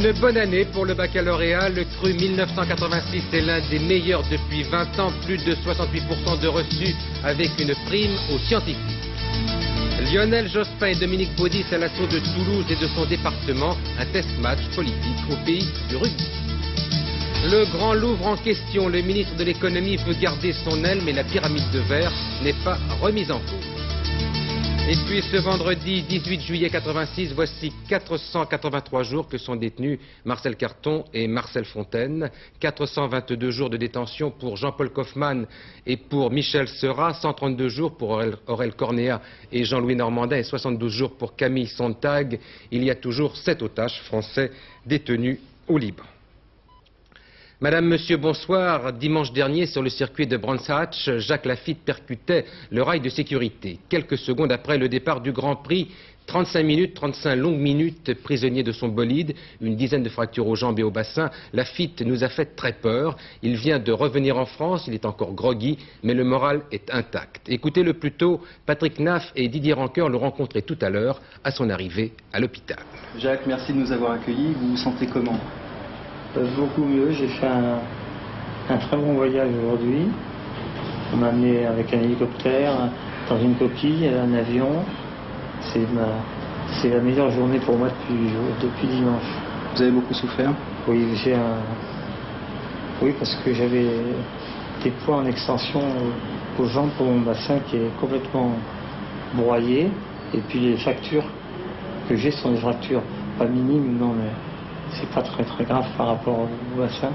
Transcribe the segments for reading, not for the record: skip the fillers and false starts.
Une bonne année pour le baccalauréat. Le cru 1986 est l'un des meilleurs depuis 20 ans. Plus de 68% de reçus avec une prime aux scientifiques. Lionel Jospin et Dominique Baudis à l'assaut de Toulouse et de son département. Un test match politique au pays du rugby. Le Grand Louvre en question. Le ministre de l'économie veut garder son aile, mais la pyramide de verre n'est pas remise en cause. Et puis ce vendredi 18 juillet 86, voici 483 jours que sont détenus Marcel Carton et Marcel Fontaine. 422 jours de détention pour Jean-Paul Kaufmann et pour Michel Seurat. 132 jours pour Aurel Cornéa et Jean-Louis Normandin et 72 jours pour Camille Sontag. Il y a toujours 7 otages français détenus au Liban. Madame, Monsieur, bonsoir. Dimanche dernier, sur le circuit de Brands Hatch, Jacques Lafitte percutait le rail de sécurité. Quelques secondes après le départ du Grand Prix, 35 longues minutes prisonnier de son bolide, une dizaine de fractures aux jambes et au bassin. Lafitte nous a fait très peur. Il vient de revenir en France, il est encore groggy, mais le moral est intact. Écoutez-le plutôt, Patrick Naff et Didier Rancoeur l'ont rencontré tout à l'heure à son arrivée à l'hôpital. Jacques, merci de nous avoir accueillis. Vous vous sentez comment ? Beaucoup mieux, j'ai fait un très bon voyage aujourd'hui. On m'a amené avec un hélicoptère, dans une coquille, un avion. C'est la meilleure journée pour moi depuis dimanche. Vous avez beaucoup souffert ? Oui, oui, parce que j'avais des points en extension aux jambes pour mon bassin qui est complètement broyé. Et puis les fractures que j'ai sont des fractures pas minimes, non, mais c'est pas très grave par rapport au bassin.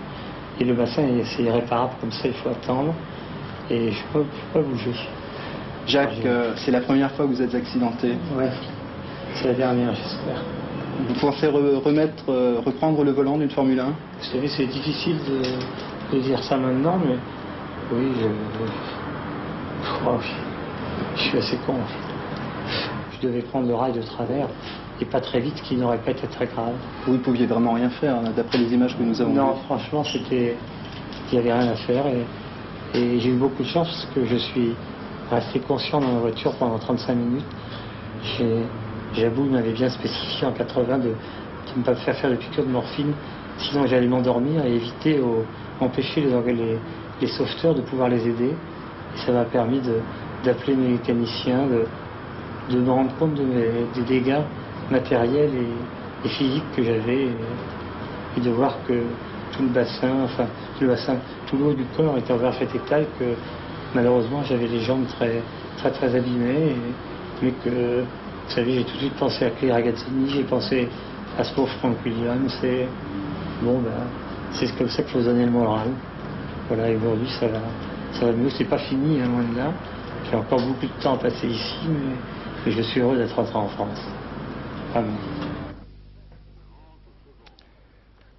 Et le bassin, c'est irréparable, comme ça, il faut attendre. Et je peux pas bouger. Jacques, c'est la première fois que vous êtes accidenté. Ouais, c'est la dernière, j'espère. Vous pensez reprendre le volant d'une Formule 1 ? Vous savez, c'est difficile de dire ça maintenant, mais oui, je suis assez con. Je devais prendre le rail de travers. Et pas très vite, qui n'aurait pas été très grave. Vous ne pouviez vraiment rien faire, d'après les images que nous avons vues. Non, franchement, il n'y avait rien à faire. Et j'ai eu beaucoup de chance parce que je suis resté conscient dans la voiture pendant 35 minutes. Jabou m'avait bien spécifié en 80 de ne pas me faire de piqûres de morphine, sinon j'allais m'endormir et empêcher les sauveteurs de pouvoir les aider. Et ça m'a permis d'appeler mes mécaniciens, de me rendre compte des dégâts matériel et physique que j'avais et de voir que tout le bassin, tout le haut du corps était en parfait état et que malheureusement j'avais les jambes très abîmées mais que, vous savez, j'ai tout de suite pensé à Clay Ragazzini, j'ai pensé à ce pauvre Frank Williams. C'est comme ça qu'il faut donner le moral. Voilà, et aujourd'hui ça va mieux, c'est pas fini, loin de là. J'ai encore beaucoup de temps à passer ici, mais je suis heureux d'être rentré en France. Amen.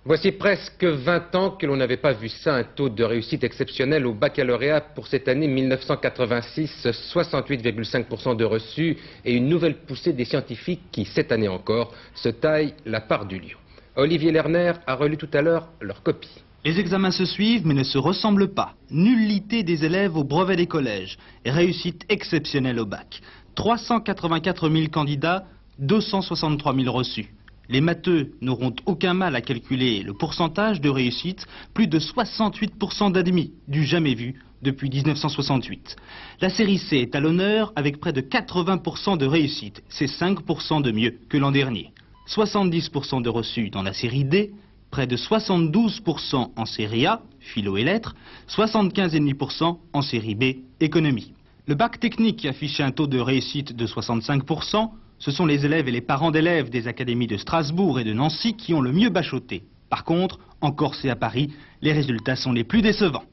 Voici presque 20 ans que l'on n'avait pas vu ça, un taux de réussite exceptionnel au baccalauréat pour cette année 1986, 68,5% de reçus et une nouvelle poussée des scientifiques qui, cette année encore, se taillent la part du lion. Olivier Lerner a relu tout à l'heure leur copie. Les examens se suivent mais ne se ressemblent pas. Nullité des élèves au brevet des collèges et réussite exceptionnelle au bac. 384 000 candidats, 263 000 reçus. Les matheux n'auront aucun mal à calculer le pourcentage de réussite, plus de 68% d'admis, du jamais vu depuis 1968. La série C est à l'honneur avec près de 80% de réussite, c'est 5% de mieux que l'an dernier. 70% de reçus dans la série D, près de 72% en série A, philo et lettres, 75,5% en série B, économie. Le bac technique affiche un taux de réussite de 65%. Ce sont les élèves et les parents d'élèves des académies de Strasbourg et de Nancy qui ont le mieux bachoté. Par contre, en Corse et à Paris, les résultats sont les plus décevants.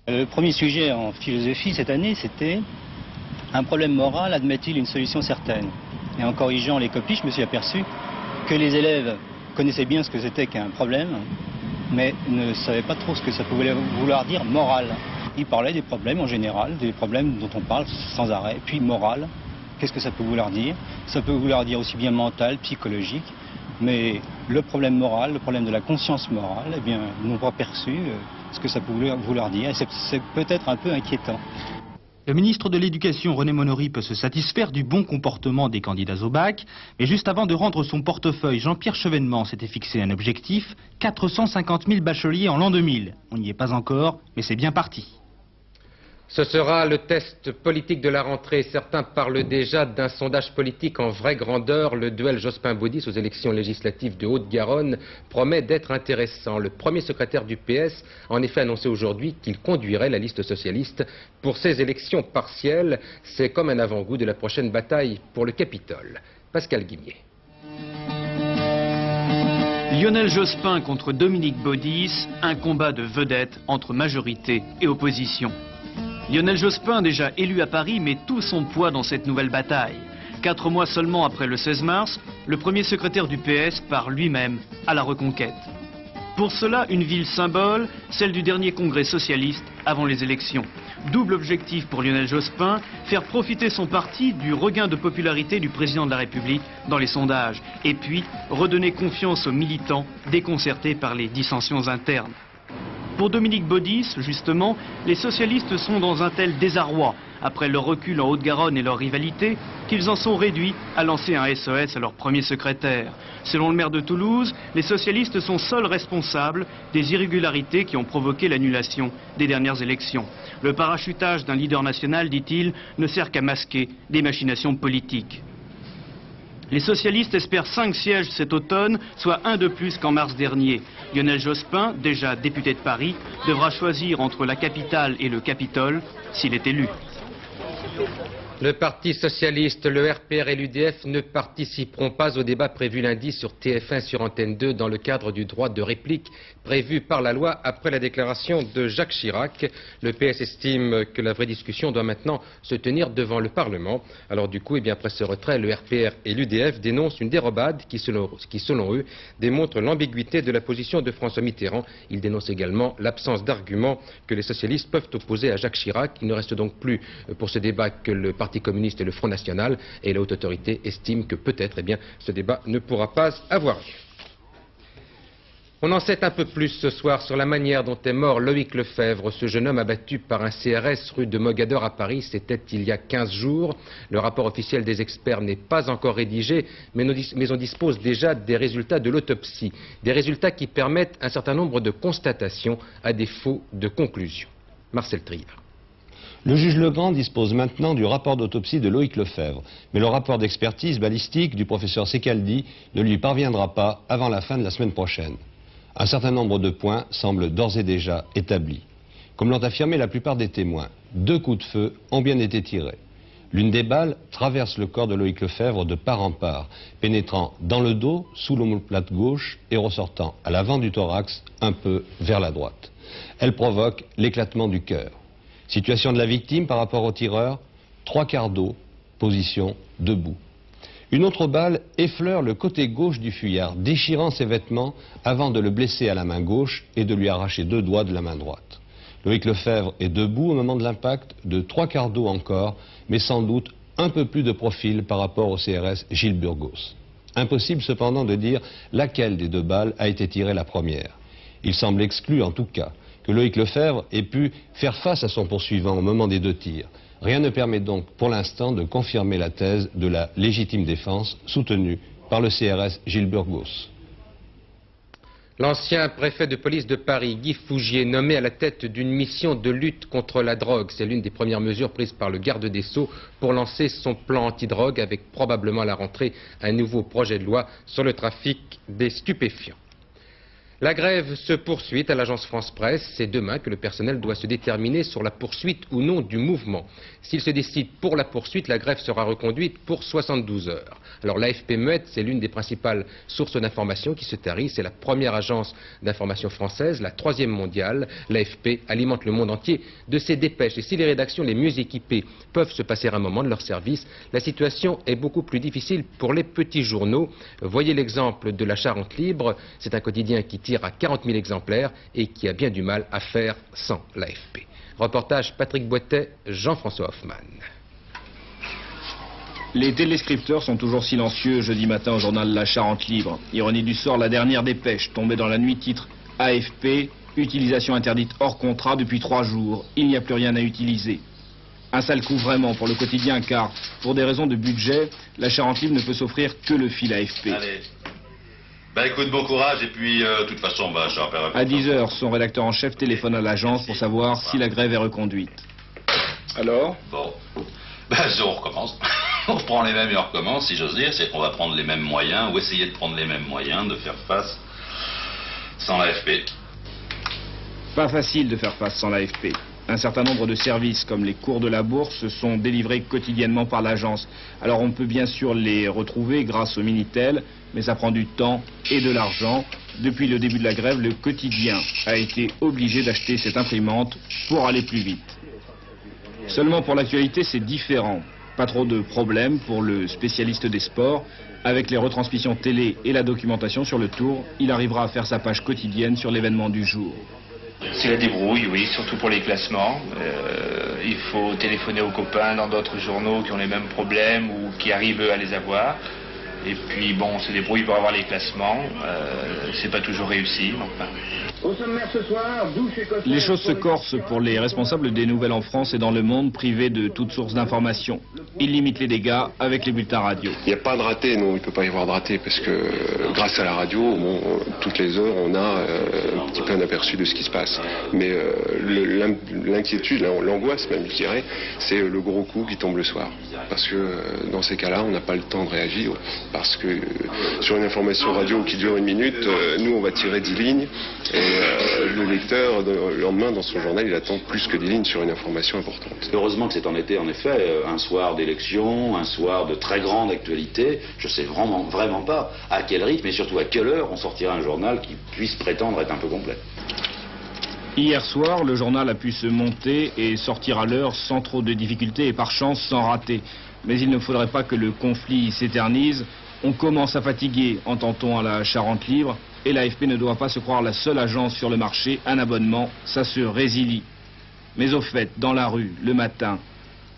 Le premier sujet en philosophie cette année, c'était un problème moral admet-il une solution certaine. Et en corrigeant les copies, je me suis aperçu que les élèves connaissaient bien ce que c'était qu'un problème, mais ne savaient pas trop ce que ça pouvait vouloir dire moral. Ils parlaient des problèmes en général, des problèmes dont on parle sans arrêt, puis moral. Qu'est-ce que ça peut vouloir dire? Ça peut vouloir dire aussi bien mental, psychologique, mais le problème moral, le problème de la conscience morale, eh bien, ils n'ont pas perçu ce que ça pouvait vouloir dire, et c'est peut-être un peu inquiétant. Le ministre de l'Éducation, René Monory, peut se satisfaire du bon comportement des candidats au bac, mais juste avant de rendre son portefeuille, Jean-Pierre Chevènement s'était fixé un objectif, 450 000 bacheliers en l'an 2000. On n'y est pas encore, mais c'est bien parti. Ce sera le test politique de la rentrée. Certains parlent déjà d'un sondage politique en vraie grandeur. Le duel Jospin-Baudis aux élections législatives de Haute-Garonne promet d'être intéressant. Le premier secrétaire du PS a en effet annoncé aujourd'hui qu'il conduirait la liste socialiste pour ces élections partielles. C'est comme un avant-goût de la prochaine bataille pour le Capitole. Pascal Guimier. Lionel Jospin contre Dominique Baudis, un combat de vedettes entre majorité et opposition. Lionel Jospin, déjà élu à Paris, met tout son poids dans cette nouvelle bataille. 4 mois seulement après le 16 mars, le premier secrétaire du PS part lui-même à la reconquête. Pour cela, une ville symbole, celle du dernier congrès socialiste avant les élections. Double objectif pour Lionel Jospin, faire profiter son parti du regain de popularité du président de la République dans les sondages. Et puis, redonner confiance aux militants déconcertés par les dissensions internes. Pour Dominique Baudis, justement, les socialistes sont dans un tel désarroi, après leur recul en Haute-Garonne et leur rivalité, qu'ils en sont réduits à lancer un SOS à leur premier secrétaire. Selon le maire de Toulouse, les socialistes sont seuls responsables des irrégularités qui ont provoqué l'annulation des dernières élections. Le parachutage d'un leader national, dit-il, ne sert qu'à masquer des machinations politiques. Les socialistes espèrent 5 sièges cet automne, soit 1 de plus qu'en mars dernier. Lionel Jospin, déjà député de Paris, devra choisir entre la capitale et le Capitole s'il est élu. Le Parti socialiste, le RPR et l'UDF ne participeront pas au débat prévu lundi sur TF1 sur Antenne 2 dans le cadre du droit de réplique prévu par la loi après la déclaration de Jacques Chirac. Le PS estime que la vraie discussion doit maintenant se tenir devant le Parlement. Alors du coup, après ce retrait, le RPR et l'UDF dénoncent une dérobade qui, selon eux, démontre l'ambiguïté de la position de François Mitterrand. Ils dénoncent également l'absence d'arguments que les socialistes peuvent opposer à Jacques Chirac. Il ne reste donc plus pour ce débat que le Parti communiste et le Front National, et la haute autorité estime que peut-être ce débat ne pourra pas avoir lieu. On en sait un peu plus ce soir sur la manière dont est mort Loïc Lefebvre, ce jeune homme abattu par un CRS rue de Mogador à Paris. C'était il y a 15 jours. Le rapport officiel des experts n'est pas encore rédigé, mais on dispose déjà des résultats de l'autopsie. Des résultats qui permettent un certain nombre de constatations à défaut de conclusions. Marcel Triard. Le juge Legrand dispose maintenant du rapport d'autopsie de Loïc Lefebvre, mais le rapport d'expertise balistique du professeur Secaldi ne lui parviendra pas avant la fin de la semaine prochaine. Un certain nombre de points semblent d'ores et déjà établis. Comme l'ont affirmé la plupart des témoins, 2 coups de feu ont bien été tirés. L'une des balles traverse le corps de Loïc Lefebvre de part en part, pénétrant dans le dos, sous l'omoplate gauche et ressortant à l'avant du thorax, un peu vers la droite. Elle provoque l'éclatement du cœur. Situation de la victime par rapport au tireur, 3/4 dos, position debout. Une autre balle effleure le côté gauche du fuyard, déchirant ses vêtements avant de le blesser à la main gauche et de lui arracher 2 doigts de la main droite. Loïc Lefebvre est debout au moment de l'impact, de 3/4 dos encore, mais sans doute un peu plus de profil par rapport au CRS Gilles Burgos. Impossible cependant de dire laquelle des 2 balles a été tirée la première. Il semble exclu en tout cas que Loïc Lefebvre ait pu faire face à son poursuivant au moment des 2 tirs. Rien ne permet donc pour l'instant de confirmer la thèse de la légitime défense soutenue par le CRS Gilles Burgos. L'ancien préfet de police de Paris, Guy Fougier, nommé à la tête d'une mission de lutte contre la drogue. C'est l'une des premières mesures prises par le garde des Sceaux pour lancer son plan antidrogue avec probablement à la rentrée un nouveau projet de loi sur le trafic des stupéfiants. La grève se poursuit à l'agence France-Presse. C'est demain que le personnel doit se déterminer sur la poursuite ou non du mouvement. S'il se décide pour la poursuite, la grève sera reconduite pour 72 heures. Alors l'AFP Muette, c'est l'une des principales sources d'information qui se tarit. C'est la première agence d'information française, la 3e mondiale. L'AFP alimente le monde entier de ses dépêches. Et si les rédactions les mieux équipées peuvent se passer un moment de leur service, la situation est beaucoup plus difficile pour les petits journaux. Voyez l'exemple de la Charente Libre. C'est un quotidien qui tire à 40 000 exemplaires et qui a bien du mal à faire sans l'AFP. Reportage Patrick Boitet, Jean-François Hoffmann. Les téléscripteurs sont toujours silencieux jeudi matin au journal La Charente Libre. Ironie du sort, la dernière dépêche tombée dans la nuit titre AFP, utilisation interdite hors contrat depuis 3 jours. Il n'y a plus rien à utiliser. Un sale coup vraiment pour le quotidien, car pour des raisons de budget, la Charente Libre ne peut s'offrir que le fil AFP. Allez. Bah écoute, bon courage, et puis de toute façon, je rappellerai. À 10 h, son rédacteur en chef téléphone à l'agence pour savoir si la grève est reconduite. Alors? Bon, on recommence. On reprend les mêmes et on recommence, si j'ose dire. C'est qu'on va prendre les mêmes moyens, ou essayer de prendre les mêmes moyens, de faire face sans l'AFP. Pas facile de faire face sans l'AFP. Un certain nombre de services, comme les cours de la bourse, sont délivrés quotidiennement par l'agence. Alors on peut bien sûr les retrouver grâce au Minitel, mais ça prend du temps et de l'argent. Depuis le début de la grève, le quotidien a été obligé d'acheter cette imprimante pour aller plus vite. Seulement pour l'actualité, c'est différent. Pas trop de problèmes pour le spécialiste des sports. Avec les retransmissions télé et la documentation sur le Tour, il arrivera à faire sa page quotidienne sur l'événement du jour. C'est la débrouille, oui, surtout pour les classements. Il faut téléphoner aux copains dans d'autres journaux qui ont les mêmes problèmes ou qui arrivent à les avoir. Et puis bon, on se débrouille pour avoir les classements. C'est pas toujours réussi. Enfin. Au sommaire ce soir, les choses se corsent pour les responsables des nouvelles en France et dans le monde, privés de toute source d'information. Ils limitent les dégâts avec les bulletins radio. Il n'y a pas de raté, non, il ne peut pas y avoir de raté, parce que grâce à la radio, toutes les heures, on a un petit peu un aperçu de ce qui se passe. Mais l'inquiétude, l'angoisse même, je dirais, c'est le gros coup qui tombe le soir. Parce que dans ces cas-là, on n'a pas le temps de réagir. Parce que sur une information radio qui dure 1 minute, nous, on va tirer 10 lignes. Et le lecteur, le lendemain, dans son journal, il attend plus que 10 lignes sur une information importante. Heureusement que c'est en été, en effet, un soir d'élection, un soir de très grande actualité. Je sais vraiment pas à quel rythme et surtout à quelle heure on sortira un journal qui puisse prétendre être un peu complet. Hier soir, le journal a pu se monter et sortir à l'heure sans trop de difficultés et par chance sans rater. Mais il ne faudrait pas que le conflit s'éternise. On commence à fatiguer, entend-on à la Charente Libre. Et l'AFP ne doit pas se croire la seule agence sur le marché. Un abonnement, ça se résilie. Mais au fait, dans la rue, le matin,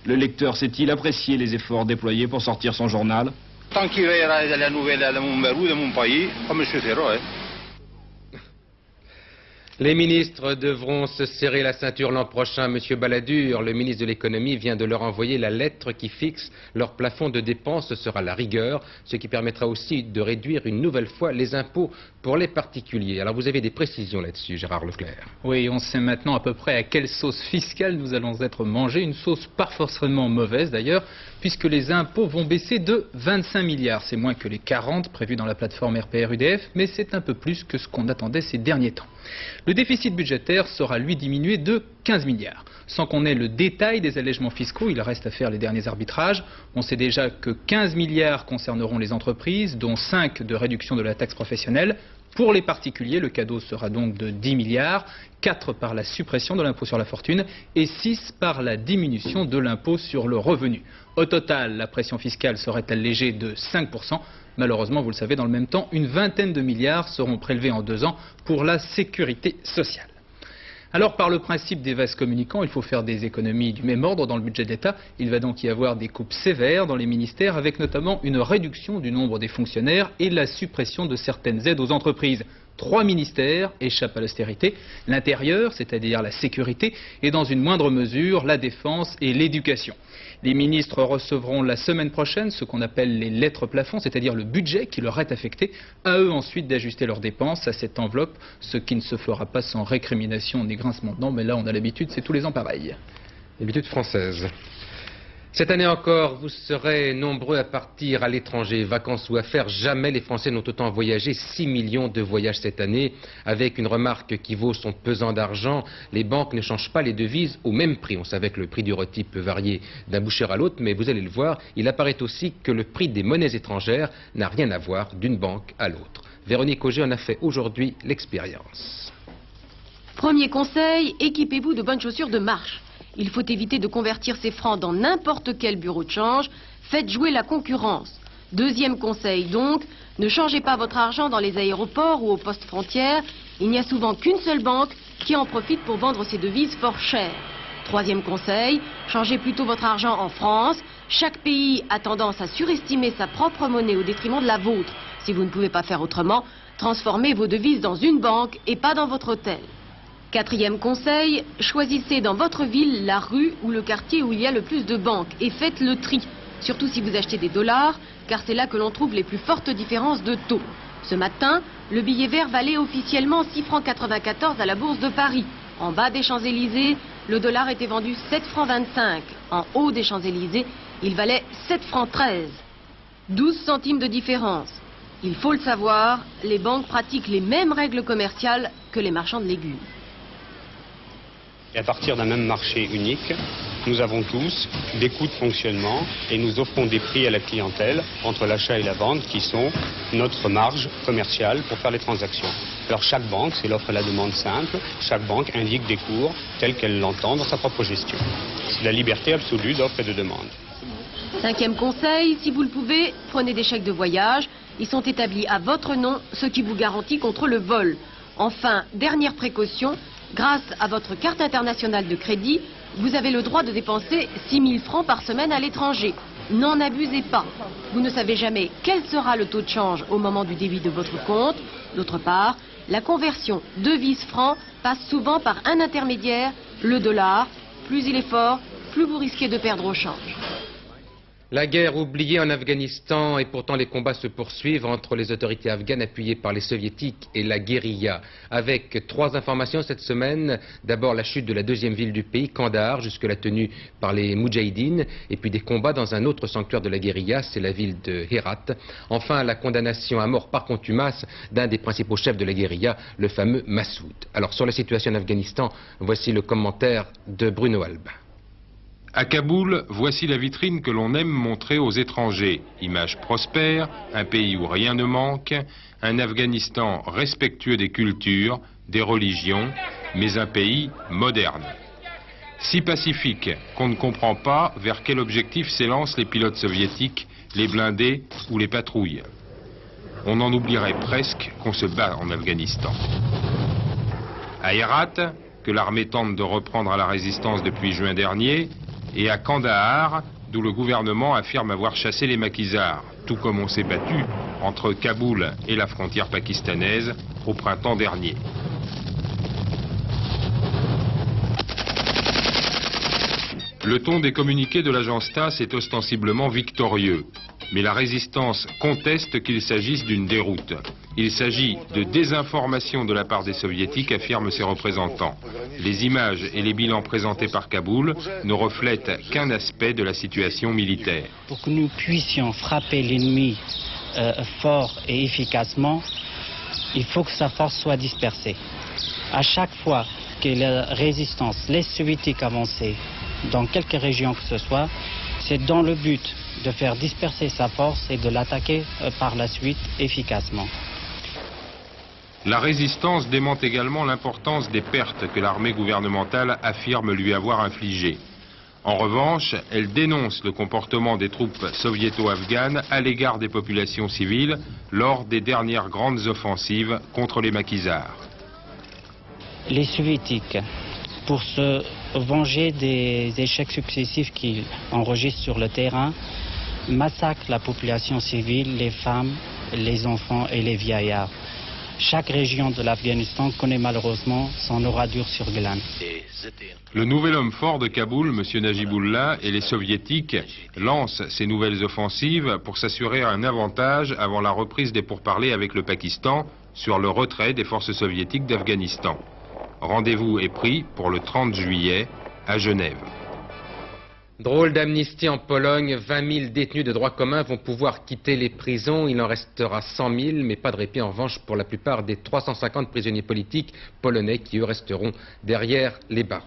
le lecteur sait-il apprécier les efforts déployés pour sortir son journal? Tant qu'il verra la nouvelle de mon barou, de mon pays, comme M. Ferro. Les ministres devront se serrer la ceinture l'an prochain. Monsieur Balladur, le ministre de l'économie, vient de leur envoyer la lettre qui fixe leur plafond de dépenses. Ce sera la rigueur, ce qui permettra aussi de réduire une nouvelle fois les impôts pour les particuliers. Alors vous avez des précisions là-dessus, Gérard Leclerc. Oui, on sait maintenant à peu près à quelle sauce fiscale nous allons être mangés. Une sauce pas forcément mauvaise d'ailleurs, puisque les impôts vont baisser de 25 milliards. C'est moins que les 40 prévus dans la plateforme RPR-UDF, mais c'est un peu plus que ce qu'on attendait ces derniers temps. Le déficit budgétaire sera lui diminué de 15 milliards. Sans qu'on ait le détail des allègements fiscaux, il reste à faire les derniers arbitrages. On sait déjà que 15 milliards concerneront les entreprises, dont 5 de réduction de la taxe professionnelle. Pour les particuliers, le cadeau sera donc de 10 milliards, 4 par la suppression de l'impôt sur la fortune et 6 par la diminution de l'impôt sur le revenu. Au total, la pression fiscale serait allégée de 5%. Malheureusement, vous le savez, dans le même temps, une vingtaine de milliards seront prélevés en 2 ans pour la sécurité sociale. Alors, par le principe des vases communicants, il faut faire des économies du même ordre dans le budget de l'État. Il va donc y avoir des coupes sévères dans les ministères, avec notamment une réduction du nombre des fonctionnaires et la suppression de certaines aides aux entreprises. 3 ministères échappent à l'austérité, l'intérieur, c'est-à-dire la sécurité, et dans une moindre mesure, la défense et l'éducation. Les ministres recevront la semaine prochaine ce qu'on appelle les lettres plafonds, c'est-à-dire le budget qui leur est affecté, à eux ensuite d'ajuster leurs dépenses à cette enveloppe, ce qui ne se fera pas sans récrimination ni grincement de dents, mais là on a l'habitude, c'est tous les ans pareil. L'habitude française. Cette année encore, vous serez nombreux à partir à l'étranger, vacances ou affaires. Jamais les Français n'ont autant voyagé, 6 millions de voyages cette année, avec une remarque qui vaut son pesant d'argent. Les banques ne changent pas les devises au même prix. On savait que le prix du rôti peut varier d'un boucher à l'autre, mais vous allez le voir, il apparaît aussi que le prix des monnaies étrangères n'a rien à voir d'une banque à l'autre. Véronique Auger en a fait aujourd'hui l'expérience. Premier conseil, équipez-vous de bonnes chaussures de marche. Il faut éviter de convertir ces francs dans n'importe quel bureau de change. Faites jouer la concurrence. Deuxième conseil donc, ne changez pas votre argent dans les aéroports ou aux postes frontières. Il n'y a souvent qu'une seule banque qui en profite pour vendre ses devises fort chères. Troisième conseil, changez plutôt votre argent en France. Chaque pays a tendance à surestimer sa propre monnaie au détriment de la vôtre. Si vous ne pouvez pas faire autrement, transformez vos devises dans une banque et pas dans votre hôtel. 4e conseil, choisissez dans votre ville la rue ou le quartier où il y a le plus de banques et faites le tri, surtout si vous achetez des dollars, car c'est là que l'on trouve les plus fortes différences de taux. Ce matin, le billet vert valait officiellement 6,94 francs à la Bourse de Paris. En bas des Champs-Élysées, le dollar était vendu 7,25 francs. En haut des Champs-Élysées, il valait 7,13 francs. 12 centimes de différence. Il faut le savoir, les banques pratiquent les mêmes règles commerciales que les marchands de légumes. Et à partir d'un même marché unique, nous avons tous des coûts de fonctionnement et nous offrons des prix à la clientèle entre l'achat et la vente qui sont notre marge commerciale pour faire les transactions. Alors chaque banque, c'est l'offre et la demande simple, chaque banque indique des cours tels qu'elle l'entend dans sa propre gestion. C'est la liberté absolue d'offre et de demande. 5e conseil, si vous le pouvez, prenez des chèques de voyage. Ils sont établis à votre nom, ce qui vous garantit contre le vol. Enfin, dernière précaution, grâce à votre carte internationale de crédit, vous avez le droit de dépenser 6 000 francs par semaine à l'étranger. N'en abusez pas. Vous ne savez jamais quel sera le taux de change au moment du débit de votre compte. D'autre part, la conversion devise-franc passe souvent par un intermédiaire, le dollar. Plus il est fort, plus vous risquez de perdre au change. La guerre oubliée en Afghanistan et pourtant les combats se poursuivent entre les autorités afghanes appuyées par les soviétiques et la guérilla. Avec 3 informations cette semaine. D'abord la chute de la 2e ville du pays, Kandahar, jusque-là tenue par les Moudjahidines. Et puis des combats dans un autre sanctuaire de la guérilla, c'est la ville de Herat. Enfin la condamnation à mort par contumace d'un des principaux chefs de la guérilla, le fameux Massoud. Alors sur la situation en Afghanistan, voici le commentaire de Bruno Albin. À Kaboul, voici la vitrine que l'on aime montrer aux étrangers. Image prospère, un pays où rien ne manque, un Afghanistan respectueux des cultures, des religions, mais un pays moderne. Si pacifique qu'on ne comprend pas vers quel objectif s'élancent les pilotes soviétiques, les blindés ou les patrouilles. On en oublierait presque qu'on se bat en Afghanistan. À Herat, que l'armée tente de reprendre à la résistance depuis juin dernier, et à Kandahar, d'où le gouvernement affirme avoir chassé les maquisards, tout comme on s'est battu entre Kaboul et la frontière pakistanaise au printemps dernier. Le ton des communiqués de l'agence TASS est ostensiblement victorieux, mais la résistance conteste qu'il s'agisse d'une déroute. Il s'agit de désinformation de la part des soviétiques, affirment ses représentants. Les images et les bilans présentés par Kaboul ne reflètent qu'un aspect de la situation militaire. Pour que nous puissions frapper l'ennemi fort et efficacement, il faut que sa force soit dispersée. À chaque fois que la résistance laisse soviétique avancer dans quelque région que ce soit, c'est dans le but de faire disperser sa force et de l'attaquer par la suite efficacement. La résistance dément également l'importance des pertes que l'armée gouvernementale affirme lui avoir infligées. En revanche, elle dénonce le comportement des troupes soviéto-afghanes à l'égard des populations civiles lors des dernières grandes offensives contre les maquisards. Les soviétiques, pour se venger des échecs successifs qu'ils enregistrent sur le terrain, massacrent la population civile, les femmes, les enfants et les vieillards. Chaque région de l'Afghanistan connaît malheureusement son oradur sur glane. Le nouvel homme fort de Kaboul, M. Najibullah, et les soviétiques lancent ces nouvelles offensives pour s'assurer un avantage avant la reprise des pourparlers avec le Pakistan sur le retrait des forces soviétiques d'Afghanistan. Rendez-vous est pris pour le 30 juillet à Genève. Drôle d'amnistie en Pologne, 20 000 détenus de droit commun vont pouvoir quitter les prisons. Il en restera 100 000, mais pas de répit en revanche pour la plupart des 350 prisonniers politiques polonais qui, eux, resteront derrière les barreaux.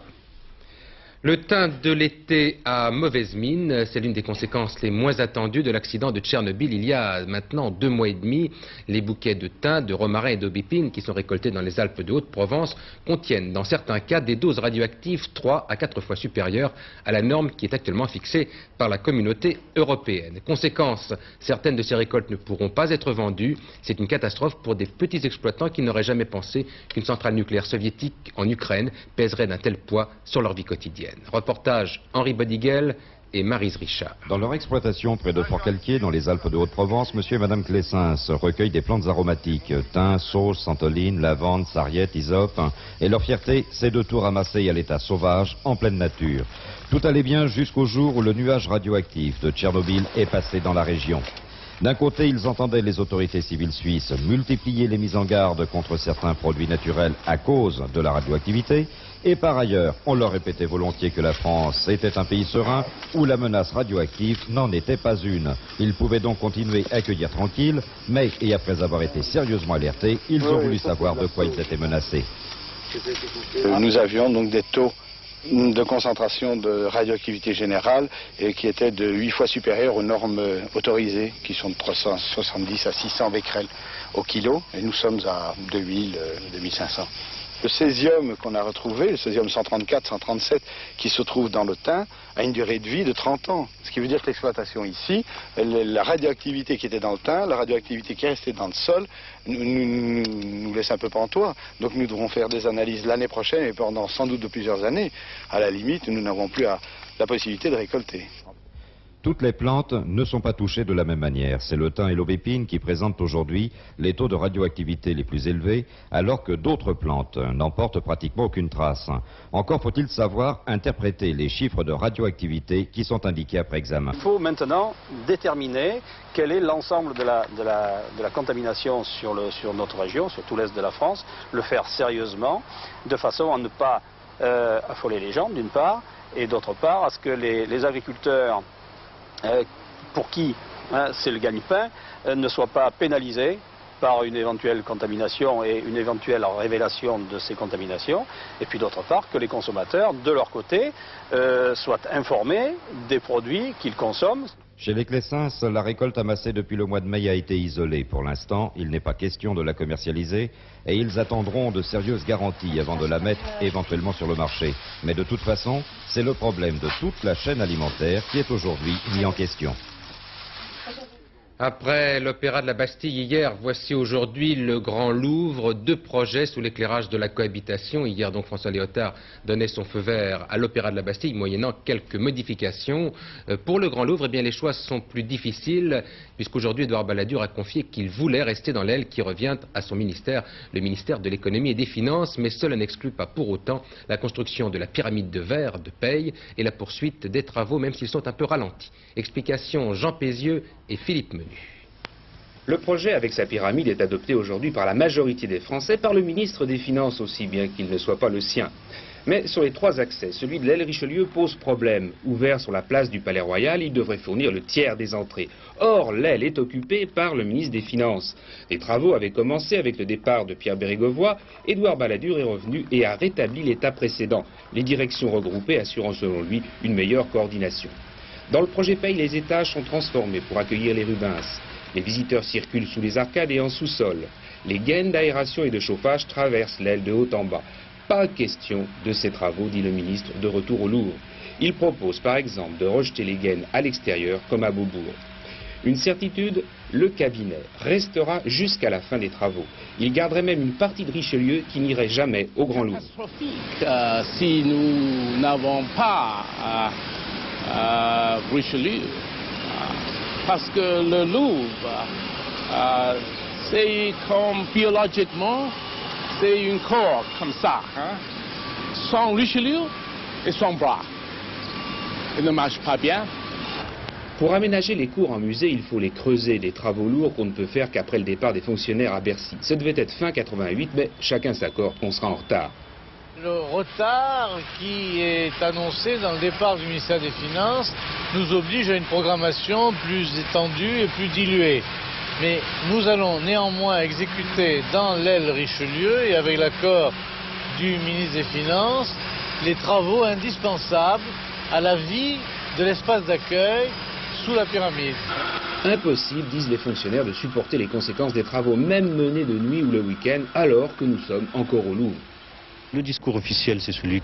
Le thym de l'été a mauvaise mine, c'est l'une des conséquences les moins attendues de l'accident de Tchernobyl il y a maintenant 2 mois et demi. Les bouquets de thym, de romarin et d'aubépine qui sont récoltés dans les Alpes de Haute-Provence contiennent dans certains cas des doses radioactives 3 à 4 fois supérieures à la norme qui est actuellement fixée par la communauté européenne. Conséquence, certaines de ces récoltes ne pourront pas être vendues. C'est une catastrophe pour des petits exploitants qui n'auraient jamais pensé qu'une centrale nucléaire soviétique en Ukraine pèserait d'un tel poids sur leur vie quotidienne. Reportage Henri Bodigel, et Maryse Richard. Dans leur exploitation près de Fort-Calquier, dans les Alpes de Haute-Provence, monsieur et madame Clessens recueillent des plantes aromatiques, thym, sauge, santoline, lavande, sarriette, hysope. Et leur fierté, c'est de tout ramasser à l'état sauvage, en pleine nature. Tout allait bien jusqu'au jour où le nuage radioactif de Tchernobyl est passé dans la région. D'un côté, ils entendaient les autorités civiles suisses multiplier les mises en garde contre certains produits naturels à cause de la radioactivité. Et par ailleurs, on leur répétait volontiers que la France était un pays serein où la menace radioactive n'en était pas une. Ils pouvaient donc continuer à accueillir tranquilles, mais, et après avoir été sérieusement alertés, ils ont voulu savoir de quoi ils étaient menacés. Nous avions donc des taux de concentration de radioactivité générale et qui étaient de 8 fois supérieurs aux normes autorisées, qui sont de 370 à 600 becquerels au kilo, et nous sommes à 2000, 2500. Le césium qu'on a retrouvé, le césium 134, 137, qui se trouve dans le thym, a une durée de vie de 30 ans. Ce qui veut dire que l'exploitation ici, la radioactivité qui était dans le thym, la radioactivité qui est restée dans le sol, nous laisse un peu pantois. Donc nous devrons faire des analyses l'année prochaine et pendant sans doute de plusieurs années. À la limite, nous n'avons plus la possibilité de récolter. Toutes les plantes ne sont pas touchées de la même manière. C'est le thym et l'aubépine qui présentent aujourd'hui les taux de radioactivité les plus élevés, alors que d'autres plantes n'en portent pratiquement aucune trace. Encore faut-il savoir interpréter les chiffres de radioactivité qui sont indiqués après examen. Il faut maintenant déterminer quel est l'ensemble de la contamination sur notre région, sur tout l'est de la France, le faire sérieusement, de façon à ne pas affoler les gens, d'une part, et d'autre part, à ce que les agriculteurs pour qui c'est le gagne-pain, ne soit pas pénalisé par une éventuelle contamination et une éventuelle révélation de ces contaminations, et puis d'autre part que les consommateurs, de leur côté, soient informés des produits qu'ils consomment. Chez les Clessens, la récolte amassée depuis le mois de mai a été isolée. Pour l'instant, il n'est pas question de la commercialiser et ils attendront de sérieuses garanties avant de la mettre éventuellement sur le marché. Mais de toute façon, c'est le problème de toute la chaîne alimentaire qui est aujourd'hui mis en question. Après l'Opéra de la Bastille hier, voici aujourd'hui le Grand Louvre, 2 projets sous l'éclairage de la cohabitation. Hier donc François Léotard donnait son feu vert à l'Opéra de la Bastille, moyennant quelques modifications. Pour le Grand Louvre, eh bien, les choix sont plus difficiles, puisqu'aujourd'hui Édouard Balladur a confié qu'il voulait rester dans l'aile qui revient à son ministère, le ministère de l'économie et des finances, mais cela n'exclut pas pour autant la construction de la pyramide de verre de Peille et la poursuite des travaux, même s'ils sont un peu ralentis. Explication Jean Pézieux et Philippe Menu. Le projet avec sa pyramide est adopté aujourd'hui par la majorité des Français, par le ministre des Finances aussi, bien qu'il ne soit pas le sien. Mais sur les 3 accès, celui de l'aile Richelieu pose problème. Ouvert sur la place du Palais Royal, il devrait fournir le tiers des entrées. Or, l'aile est occupée par le ministre des Finances. Les travaux avaient commencé avec le départ de Pierre Bérégovoy. Édouard Balladur est revenu et a rétabli l'état précédent. Les directions regroupées assurant selon lui une meilleure coordination. Dans le projet Peille, les étages sont transformés pour accueillir les Rubens. Les visiteurs circulent sous les arcades et en sous-sol. Les gaines d'aération et de chauffage traversent l'aile de haut en bas. Pas question de ces travaux, dit le ministre, de retour au Louvre. Il propose par exemple de rejeter les gaines à l'extérieur comme à Beaubourg. Une certitude, le cabinet restera jusqu'à la fin des travaux. Il garderait même une partie de Richelieu qui n'irait jamais au Grand Louvre. Si nous n'avons pas Richelieu, parce que le Louvre, c'est comme biologiquement, c'est un corps comme ça. Sans Richelieu et sans bras. Il ne marche pas bien. Pour aménager les cours en musée, il faut les creuser, des travaux lourds qu'on ne peut faire qu'après le départ des fonctionnaires à Bercy. Ce devait être fin 88, mais chacun s'accorde qu'on sera en retard. Le retard qui est annoncé dans le départ du ministère des Finances nous oblige à une programmation plus étendue et plus diluée. Mais nous allons néanmoins exécuter dans l'aile Richelieu et avec l'accord du ministre des Finances les travaux indispensables à la vie de l'espace d'accueil sous la pyramide. Impossible, disent les fonctionnaires, de supporter les conséquences des travaux, même menés de nuit ou le week-end, alors que nous sommes encore au Louvre. Le discours officiel, c'est celui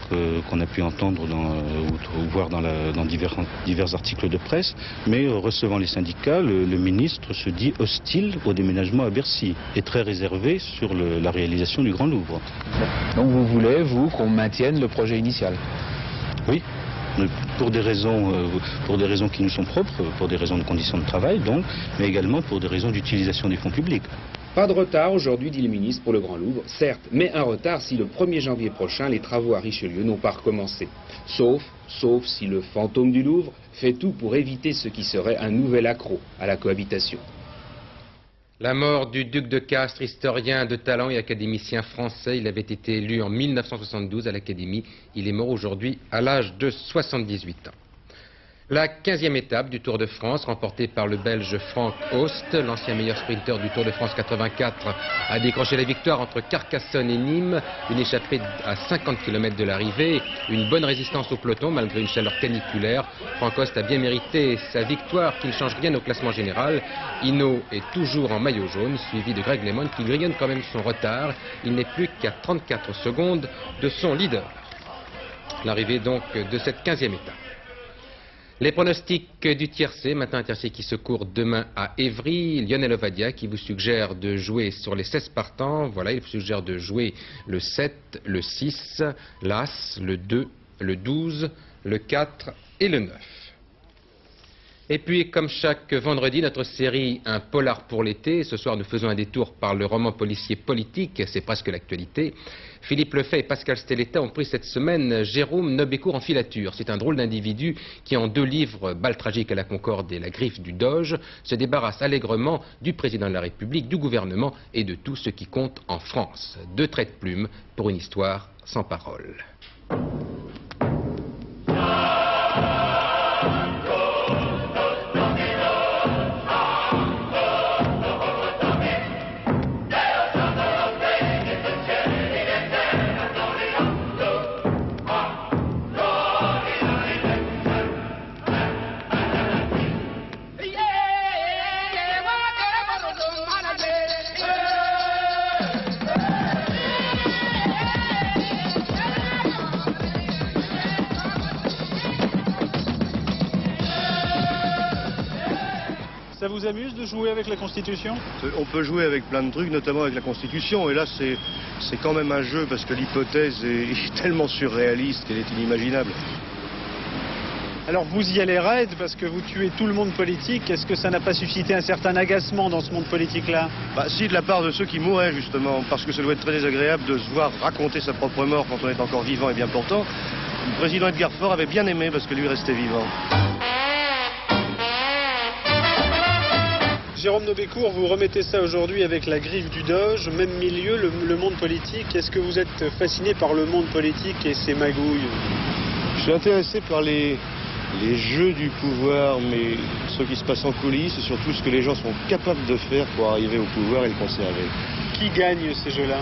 qu'on a pu entendre ou voir dans divers articles de presse, mais recevant les syndicats, le ministre se dit hostile au déménagement à Bercy et très réservé sur la réalisation du Grand Louvre. Donc vous voulez, vous, qu'on maintienne le projet initial? Oui. pour des raisons qui nous sont propres, pour des raisons de conditions de travail donc, mais également pour des raisons d'utilisation des fonds publics. Pas de retard aujourd'hui, dit le ministre, pour le Grand Louvre, certes, mais un retard si le 1er janvier prochain, les travaux à Richelieu n'ont pas recommencé. Sauf si le fantôme du Louvre fait tout pour éviter ce qui serait un nouvel accroc à la cohabitation. La mort du duc de Castres, historien de talent et académicien français. Il avait été élu en 1972 à l'Académie. Il est mort aujourd'hui à l'âge de 78 ans. La 15e étape du Tour de France, remportée par le Belge Frank Host, l'ancien meilleur sprinter du Tour de France 84, a décroché la victoire entre Carcassonne et Nîmes. Une échappée à 50 km de l'arrivée, une bonne résistance au peloton malgré une chaleur caniculaire. Frank Host a bien mérité sa victoire qui ne change rien au classement général. Hinault est toujours en maillot jaune, suivi de Greg LeMond qui grignote quand même son retard. Il n'est plus qu'à 34 secondes de son leader. L'arrivée donc de cette 15e étape. Les pronostics du tiercé, maintenant un tiercé qui se court demain à Évry. Lionel Ovadia qui vous suggère de jouer sur les 16 partants. Voilà, il vous suggère de jouer le 7, le 6, l'As, le 2, le 12, le 4 et le 9. Et puis, comme chaque vendredi, notre série Un polar pour l'été. Ce soir, nous faisons un détour par le roman policier politique, c'est presque l'actualité. Philippe Lefay et Pascal Stelletta ont pris cette semaine Jérôme Nobécourt en filature. C'est un drôle d'individu qui, en 2 livres, Bal tragique à la Concorde et La griffe du Doge, se débarrasse allègrement du président de la République, du gouvernement et de tout ce qui compte en France. 2 traits de plume pour une histoire sans parole. Ça vous amuse de jouer avec la Constitution? On peut jouer avec plein de trucs, notamment avec la Constitution. Et là, c'est quand même un jeu parce que l'hypothèse est tellement surréaliste qu'elle est inimaginable. Alors vous y allez raide parce que vous tuez tout le monde politique. Est-ce que ça n'a pas suscité un certain agacement dans ce monde politique-là? Bah si, de la part de ceux qui mouraient justement, parce que ça doit être très désagréable de se voir raconter sa propre mort quand on est encore vivant et bien portant. Le président Edgar Faure avait bien aimé parce que lui restait vivant. Jérôme Nobécourt, vous remettez ça aujourd'hui avec La griffe du Doge, même milieu, le monde politique. Est-ce que vous êtes fasciné par le monde politique et ses magouilles? Je suis intéressé par les jeux du pouvoir, mais ce qui se passe en coulisses et surtout ce que les gens sont capables de faire pour arriver au pouvoir et le conserver. Qui gagne ces jeux-là?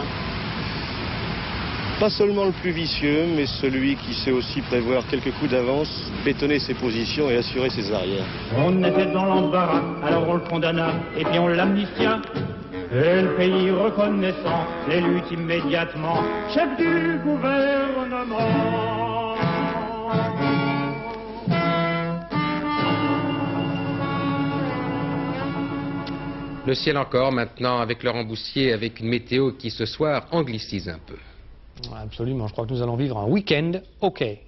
Pas seulement le plus vicieux, mais celui qui sait aussi prévoir quelques coups d'avance, bétonner ses positions et assurer ses arrières. On était dans l'embarras, alors on le condamna, et puis on l'amnistia. Et le pays reconnaissant, l'élut immédiatement chef du gouvernement. Le ciel encore maintenant avec Laurent Boussier, avec une météo qui ce soir anglicise un peu. Absolument, je crois que nous allons vivre un week-end,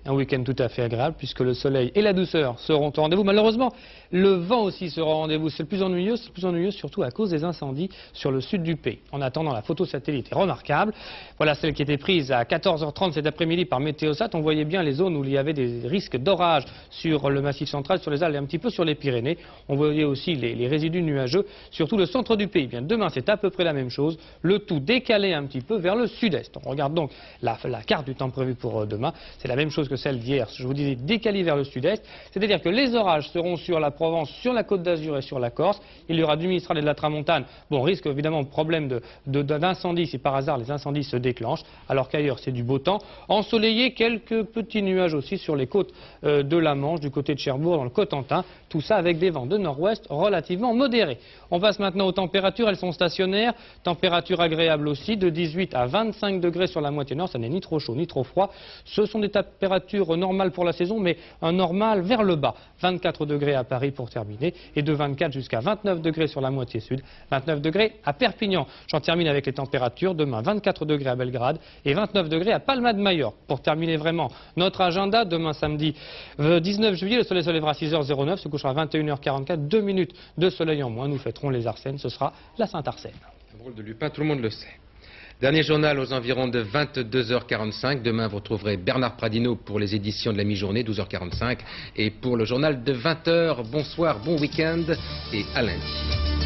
un week-end tout à fait agréable puisque le soleil et la douceur seront au rendez-vous. Malheureusement, le vent aussi sera au rendez-vous. C'est le plus ennuyeux surtout à cause des incendies sur le sud du pays. En attendant, la photo satellite est remarquable. Voilà celle qui était prise à 14h30 cet après-midi par Météosat. On voyait bien les zones où il y avait des risques d'orage sur le Massif central, sur les Alpes et un petit peu sur les Pyrénées. On voyait aussi les résidus nuageux sur tout le centre du pays. Bien, demain, c'est à peu près la même chose. Le tout décalé un petit peu vers le sud-est. On regarde donc la carte du temps prévu pour demain. C'est la même chose que celle d'hier. Je vous disais décalé vers le sud-est. C'est-à-dire que les orages seront sur la Provence, sur la Côte d'Azur et sur la Corse. Il y aura du Mistral et de la Tramontane. Bon, risque évidemment problème d'incendie si par hasard les incendies se déclenchent, alors qu'ailleurs c'est du beau temps. Ensoleillé, quelques petits nuages aussi sur les côtes de la Manche, du côté de Cherbourg, dans le Cotentin. Tout ça avec des vents de nord-ouest relativement modérés. On passe maintenant aux températures. Elles sont stationnaires. Température agréable aussi, de 18 à 25 degrés sur la moitié moitié nord, ça n'est ni trop chaud ni trop froid. Ce sont des températures normales pour la saison, mais un normal vers le bas. 24 degrés à Paris pour terminer, et de 24 jusqu'à 29 degrés sur la moitié sud, 29 degrés à Perpignan. J'en termine avec les températures. Demain, 24 degrés à Belgrade et 29 degrés à Palma de Majorque. Pour terminer vraiment notre agenda, demain samedi 19 juillet, le soleil se lèvera à 6h09, se couchera à 21h44, 2 minutes de soleil en moins. Nous fêterons les Arsennes, ce sera la Saint-Arsène. Un drôle de lupin, tout le monde le sait. Dernier journal aux environs de 22h45. Demain, vous retrouverez Bernard Pradino pour les éditions de la mi-journée, 12h45. Et pour le journal de 20h, bonsoir, bon week-end et à lundi.